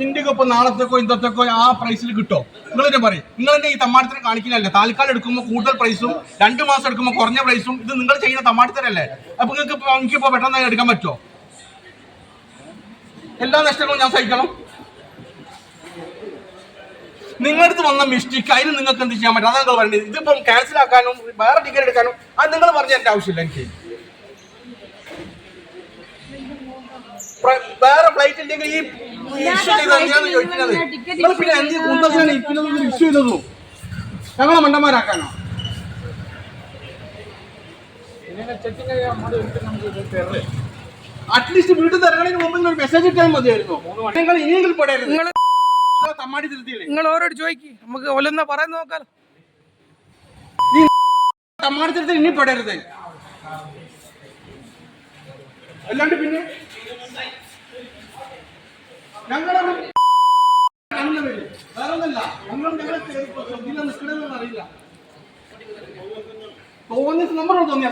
ഇന്ത്യക്ക് ഇപ്പൊ നാളത്തേക്കോ ഇന്നത്തേക്കോ ആ പ്രൈസിൽ കിട്ടോ? നിങ്ങൾ തന്നെ പറയും. നിങ്ങൾ തന്നെ ഈ തമ്മാടിത്തരം കാണിക്കുന്നില്ല. താൽക്കാലം എടുക്കുമ്പോൾ കൂടുതൽ പ്രൈസും 2 മാസം എടുക്കുമ്പോൾ കുറഞ്ഞ പ്രൈസും ഇത് നിങ്ങൾ ചെയ്യുന്ന തമ്മാടിത്തരല്ലേ? അപ്പൊ നിങ്ങൾക്ക് എനിക്കിപ്പോ പെട്ടെന്ന് എടുക്കാൻ പറ്റുമോ? എല്ലാ നഷ്ടങ്ങളും ഞാൻ സഹിക്കണം? നിങ്ങളടുത്ത് വന്ന മിസ്റ്റേക്ക് അതിന് നിങ്ങൾക്ക് എന്ത് ചെയ്യാൻ പറ്റും? അതാണ് നിങ്ങൾ പറഞ്ഞത്. ഇതിപ്പം ക്യാൻസൽ ആക്കാനും വേറെ ടിക്കറ്റ് എടുക്കാനും അത് നിങ്ങൾ പറഞ്ഞ എന്റെ ആവശ്യമില്ല. എനിക്ക് വേറെ ഫ്ലൈറ്റ് ഇല്ലെങ്കിൽ ഈ ഇഷ്യൂ ചെയ്താണ് ചോദിക്കുന്നത്. നിങ്ങൾ പിന്നെ എന്ത് കുന്തസിനാണ് ഇരിക്കുന്നത് ഇഷ്യൂ ചെയ്തതു? ഞങ്ങളെ മണ്ടന്മാരാക്കാനോ? അറ്റ്ലീസ്റ്റ് വീട്ടിൽ ഇറങ്ങുന്നതിന് മുമ്പ് നിങ്ങൾ മെസ്സേജ് ഇട്ടാൽ മതിയായിരുന്നു. നിങ്ങൾ ഇനിയെങ്കിലും പെടരുത്. തമ്മാടി തിരുത്തിയില്ലേ? നിങ്ങൾ ഓരോട് ചോദിക്കും, നമുക്ക് ഒലെന്നാ പറയുന്നത് നോക്കാലോ. തമ്മാടി തിരുത്തി ഇനി പെടരുത്. അല്ലാണ്ട് പിന്നെ ഞങ്ങളെ വേറൊന്നല്ല, ഞങ്ങളെ നിൽക്കണമെന്ന് അറിയില്ല. തോന്നിയ നമ്പറോ തോന്നിയാ